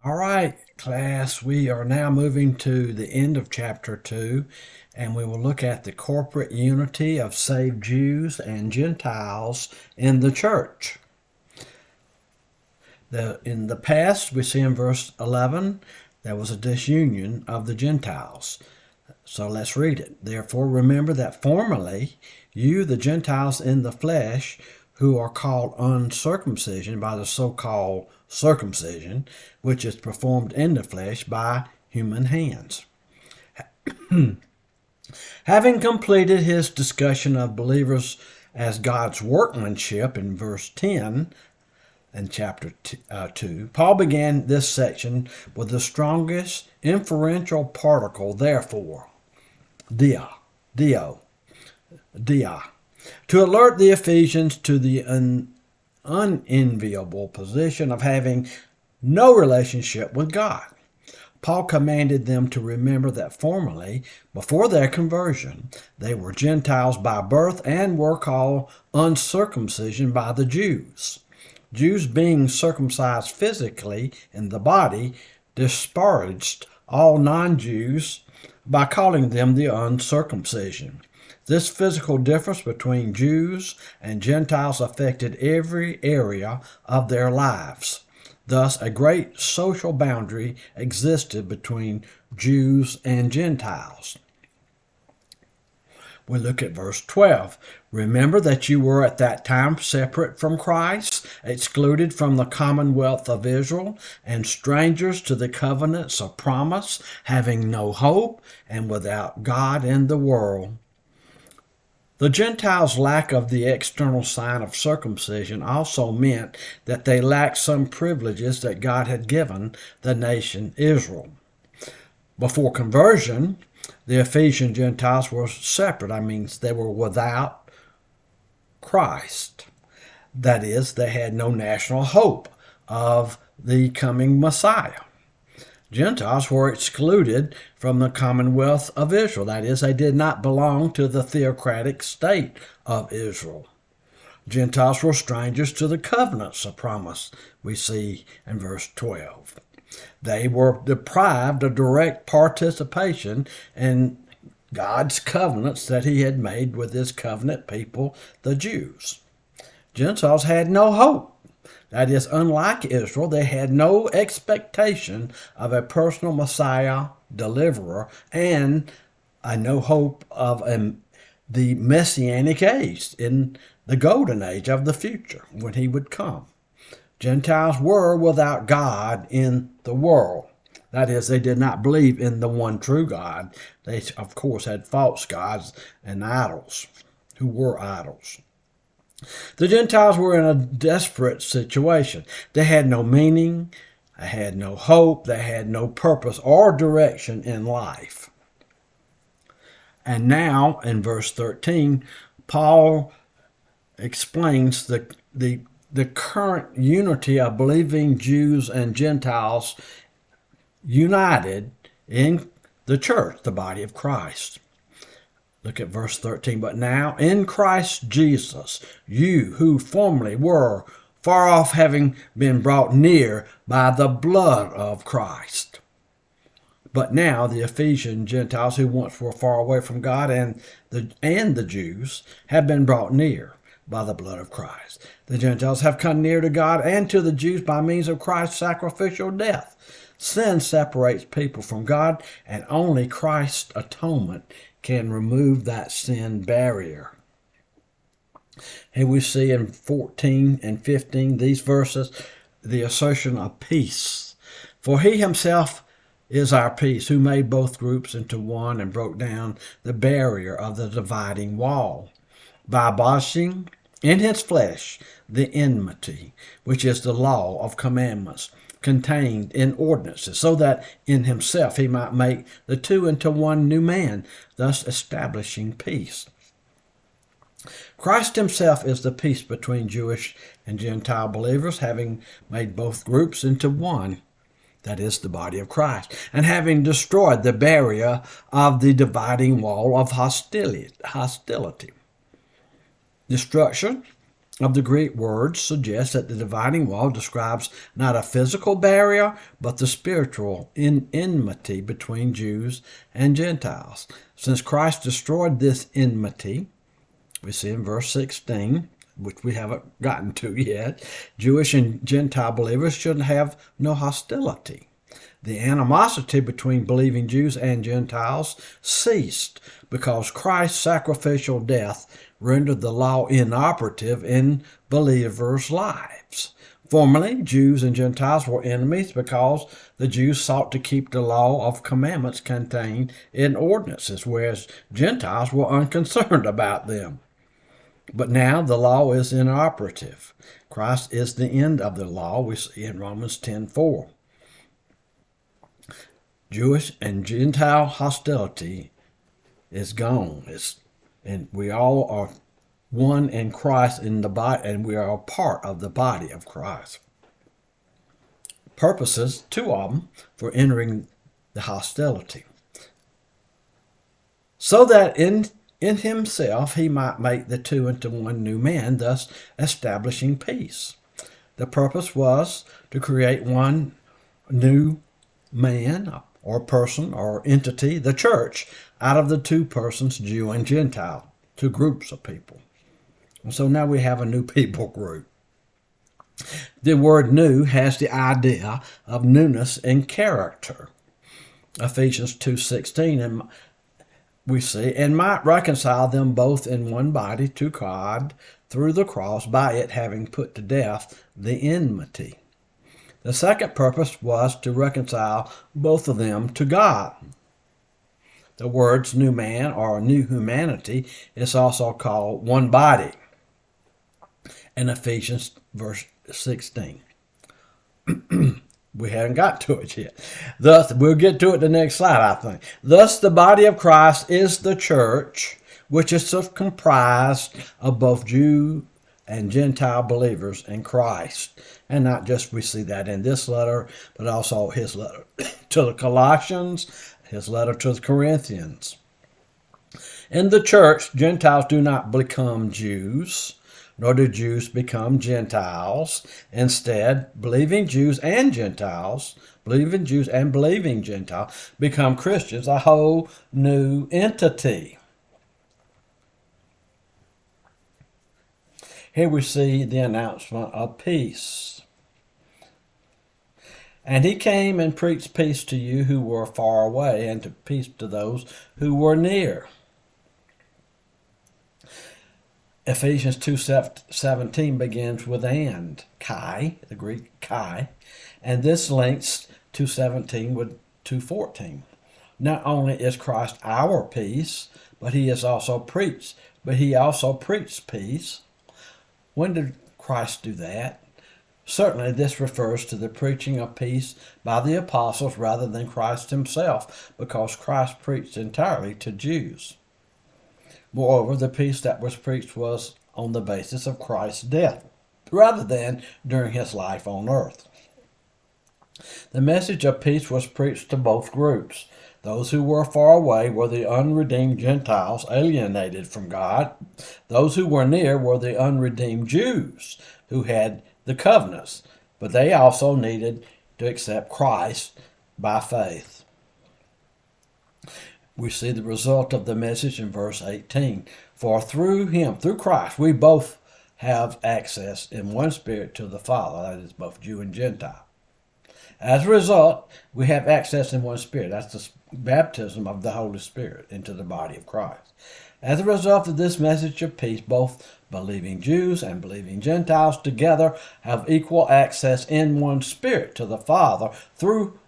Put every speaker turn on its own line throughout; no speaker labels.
All right, class, we are now moving to the end of chapter 2, and we will look at the corporate unity of saved Jews and Gentiles in the church. In the past, we see in verse 11, there was a disunion of the Gentiles. So let's read it. Therefore, remember that formerly you, the Gentiles in the flesh, who are called uncircumcision by the so-called circumcision, which is performed in the flesh by human hands. Having completed his discussion of believers as God's workmanship in verse 10 in chapter 2, Paul began this section with the strongest inferential particle, therefore, dia, to alert the Ephesians to the unenviable position of having no relationship with God. Paul commanded them to remember that formerly, before their conversion, they were Gentiles by birth and were called uncircumcision by the Jews. Jews being circumcised physically in the body disparaged all non-Jews by calling them the uncircumcision. This physical difference between Jews and Gentiles affected every area of their lives. Thus, a great social boundary existed between Jews and Gentiles. We look at verse 12. Remember that you were at that time separate from Christ, excluded from the commonwealth of Israel, and strangers to the covenants of promise, having no hope and without God in the world. The Gentiles' lack of the external sign of circumcision also meant that they lacked some privileges that God had given the nation Israel. Before conversion, the Ephesian Gentiles were separate. They were without Christ. That is, they had no national hope of the coming Messiah. Gentiles were excluded from the commonwealth of Israel. That is, they did not belong to the theocratic state of Israel. Gentiles were strangers to the covenants of promise, we see in verse 12. They were deprived of direct participation in God's covenants that he had made with his covenant people, the Jews. Gentiles had no hope. That is, unlike Israel, they had no expectation of a personal Messiah, deliverer, and no hope of the Messianic age, in the golden age of the future, when he would come. Gentiles were without God in the world. That is, they did not believe in the one true God. They, of course, had false gods and idols, who were idols. The Gentiles were in a desperate situation. They had no meaning, they had no hope, they had no purpose or direction in life. And now, in verse 13, Paul explains the current unity of believing Jews and Gentiles united in the church, the body of Christ. Look at verse 13. But now in Christ Jesus, you who formerly were far off, having been brought near by the blood of Christ. But now the Ephesian Gentiles who once were far away from God and the Jews have been brought near by the blood of Christ. The Gentiles have come near to God and to the Jews by means of Christ's sacrificial death. Sin separates people from God, and only Christ's atonement can remove that sin barrier. Here we see in 14 and 15, these verses, the assertion of peace. For he himself is our peace, who made both groups into one and broke down the barrier of the dividing wall, by abolishing in his flesh the enmity, which is the law of commandments contained in ordinances, so that in himself he might make the two into one new man, thus establishing peace. Christ himself is the peace between Jewish and Gentile believers, having made both groups into one, that is, the body of Christ, and having destroyed the barrier of the dividing wall of hostility. Destruction of the Greek words suggests that the dividing wall describes not a physical barrier, but the spiritual enmity between Jews and Gentiles. Since Christ destroyed this enmity, we see in verse 16, which we haven't gotten to yet, Jewish and Gentile believers should have no hostility. The animosity between believing Jews and Gentiles ceased because Christ's sacrificial death rendered the law inoperative in believers' lives. Formerly, Jews and Gentiles were enemies because the Jews sought to keep the law of commandments contained in ordinances, whereas Gentiles were unconcerned about them. But now the law is inoperative. Christ is the end of the law, we see in Romans 10:4. Jewish and Gentile hostility is gone. And we all are one in Christ in the body, and we are a part of the body of Christ. Purposes, two of them, for entering the hostility. So that in himself he might make the two into one new man, thus establishing peace. The purpose was to create one new man or person or entity, the church, out of the two persons, Jew and Gentile, two groups of people. And so now we have a new people group. The word new has the idea of newness in character. Ephesians 2:16, and we see, and might reconcile them both in one body to God through the cross, by it having put to death the enmity. The second purpose was to reconcile both of them to God. The words new man or new humanity is also called one body in Ephesians verse 16. We haven't got to it yet. Thus, we'll get to it the next slide, I think. Thus, the body of Christ is the church, which is comprised of both Jew and Gentile believers in Christ. And not just we see that in this letter, but also his letter to the Colossians, his letter to the Corinthians. In the church, Gentiles do not become Jews, nor do Jews become Gentiles. Instead, believing Jews and believing Gentiles become Christians, a whole new entity. Here we see the announcement of peace. And he came and preached peace to you who were far away, and to peace to those who were near. Ephesians 2:17 begins with and, kai, the Greek kai, and this links 2:17 with 2:14. Not only is Christ our peace, but he also preached peace. When did Christ do that? Certainly this refers to the preaching of peace by the apostles rather than Christ himself, because Christ preached entirely to Jews. Moreover, the peace that was preached was on the basis of Christ's death, rather than during his life on earth. The message of peace was preached to both groups. Those who were far away were the unredeemed Gentiles alienated from God. Those who were near were the unredeemed Jews who had the covenants, but they also needed to accept Christ by faith. We see the result of the message in verse 18. For through him, through Christ, we both have access in one spirit to the Father, that is both Jew and Gentile. As a result, we have access in one spirit. That's the baptism of the Holy Spirit into the body of Christ. As a result of this message of peace, both believing Jews and believing Gentiles together have equal access in one spirit to the Father through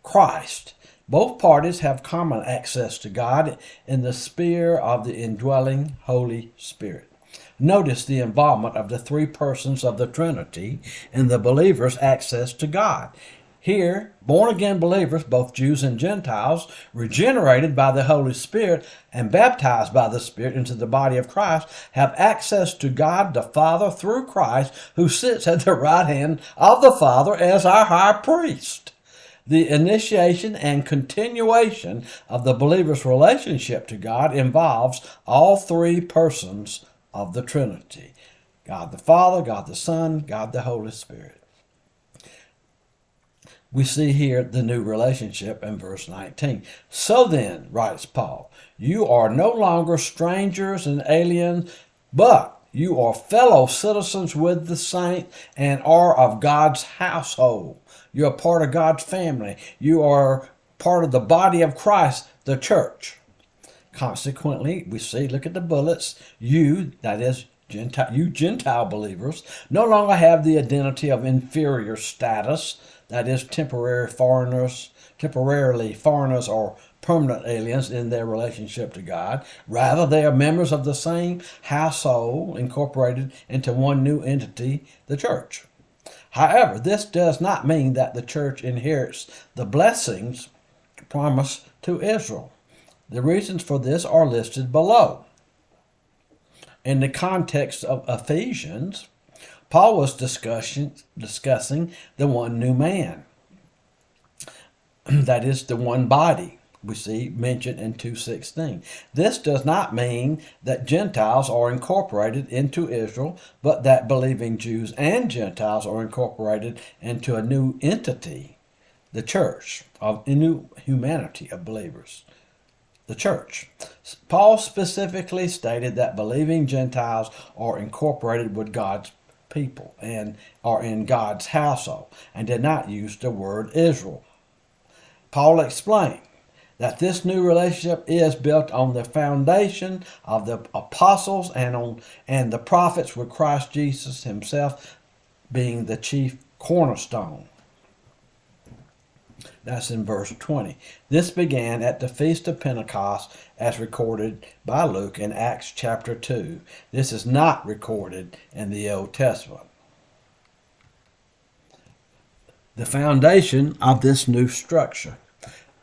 Christ. Both parties have common access to God in the sphere of the indwelling Holy Spirit. Notice the involvement of the three persons of the Trinity in the believer's access to God. Here, born-again believers, both Jews and Gentiles, regenerated by the Holy Spirit and baptized by the Spirit into the body of Christ, have access to God the Father through Christ, who sits at the right hand of the Father as our high priest. The initiation and continuation of the believer's relationship to God involves all three persons of the Trinity. God the Father, God the Son, God the Holy Spirit. We see here the new relationship in verse 19. So then, writes Paul, you are no longer strangers and aliens, but you are fellow citizens with the saints and are of God's household. You are part of God's family. You are part of the body of Christ, the church. Consequently, we see, look at the bullets, you, that is, you Gentile believers, no longer have the identity of inferior status, that is, temporarily foreigners or permanent aliens in their relationship to God. Rather, they are members of the same household, incorporated into one new entity, the church. However, this does not mean that the church inherits the blessings promised to Israel. The reasons for this are listed below. In the context of Ephesians, Paul was discussing the one new man. That is the one body we see mentioned in 2:16. This does not mean that Gentiles are incorporated into Israel, but that believing Jews and Gentiles are incorporated into a new entity, the church, of a new humanity of believers. The church. Paul specifically stated that believing Gentiles are incorporated with God's people and are in God's household, and did not use the word Israel. Paul explained that this new relationship is built on the foundation of the apostles and the prophets, with Christ Jesus himself being the chief cornerstone. That's in verse 20. This began at the Feast of Pentecost as recorded by Luke in Acts chapter 2. This is not recorded in the Old Testament. The foundation of this new structure.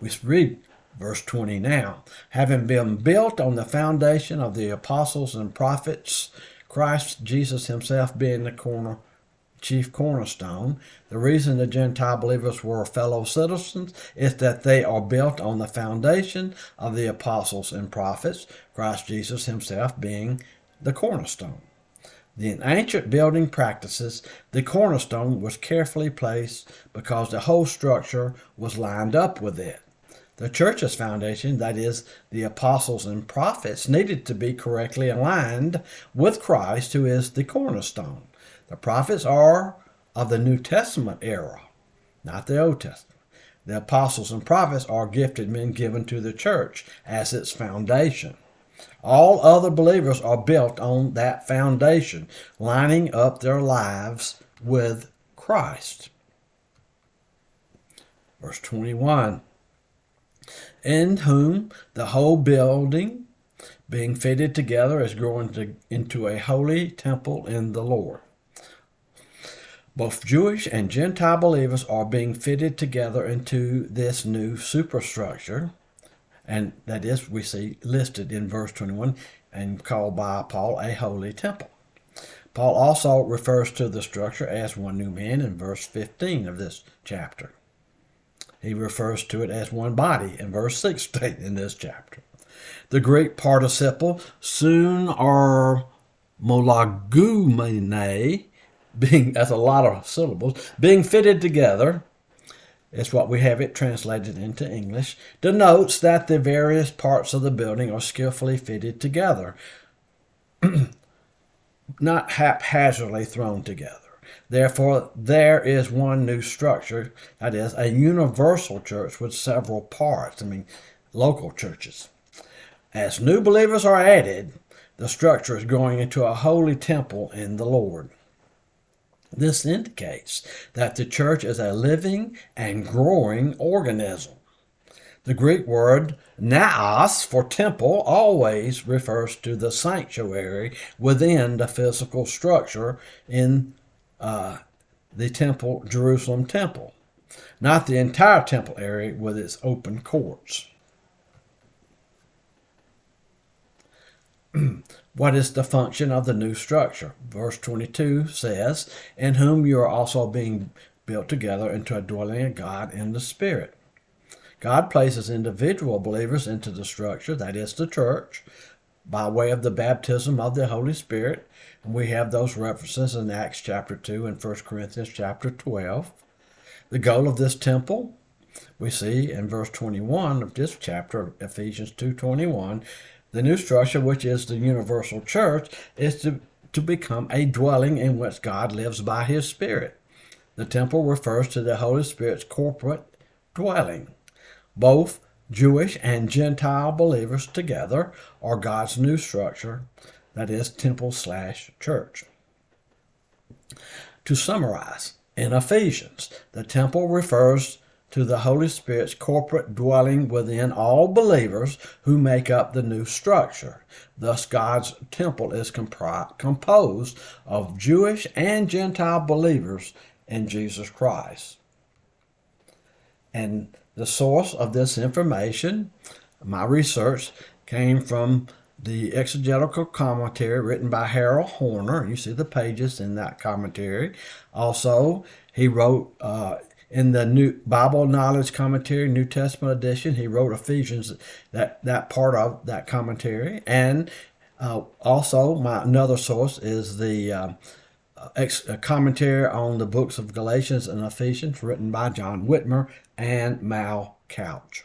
We read verse 20 now. Having been built on the foundation of the apostles and prophets, Christ Jesus himself being the chief cornerstone. The reason the Gentile believers were fellow citizens is that they are built on the foundation of the apostles and prophets, Christ Jesus himself being the cornerstone. In ancient building practices, the cornerstone was carefully placed because the whole structure was lined up with it. The church's foundation, that is, the apostles and prophets, needed to be correctly aligned with Christ, who is the cornerstone. The prophets are of the New Testament era, not the Old Testament. The apostles and prophets are gifted men given to the church as its foundation. All other believers are built on that foundation, lining up their lives with Christ. Verse 21, in whom the whole building, being fitted together, is growing into a holy temple in the Lord. Both Jewish and Gentile believers are being fitted together into this new superstructure, and that is, we see listed in verse 21 and called by Paul a holy temple. Paul also refers to the structure as one new man in verse 15 of this chapter. He refers to it as one body in verse 16 in this chapter. The Greek participle soon or molagumene, that's a lot of syllables, being fitted together, is what we have it translated into English, denotes that the various parts of the building are skillfully fitted together, not haphazardly thrown together. Therefore, there is one new structure, that is, a universal church with several parts, local churches. As new believers are added, the structure is growing into a holy temple in the Lord. This indicates that the church is a living and growing organism. The Greek word naos for temple always refers to the sanctuary within the physical structure in the temple, Jerusalem temple, not the entire temple area with its open courts. What is the function of the new structure? Verse 22 says, in whom you are also being built together into a dwelling of God in the Spirit. God places individual believers into the structure, that is the church, by way of the baptism of the Holy Spirit. And we have those references in Acts chapter 2 and 1 Corinthians chapter 12. The goal of this temple, we see in verse 21 of this chapter, Ephesians 2:21, the new structure, which is the universal church, is to become a dwelling in which God lives by his Spirit. The temple refers to the Holy Spirit's corporate dwelling. Both Jewish and Gentile believers together are God's new structure, that is, temple/church. To summarize, in Ephesians, the temple refers to the Holy Spirit's corporate dwelling within all believers who make up the new structure. Thus, God's temple is composed of Jewish and Gentile believers in Jesus Christ. And the source of this information, my research, came from the exegetical commentary written by Harold Horner. You see the pages in that commentary. Also, he wrote in the New Bible Knowledge Commentary, New Testament edition, he wrote Ephesians, that part of that commentary. And also, another source is the a commentary on the books of Galatians and Ephesians written by John Whitmer and Mal Couch.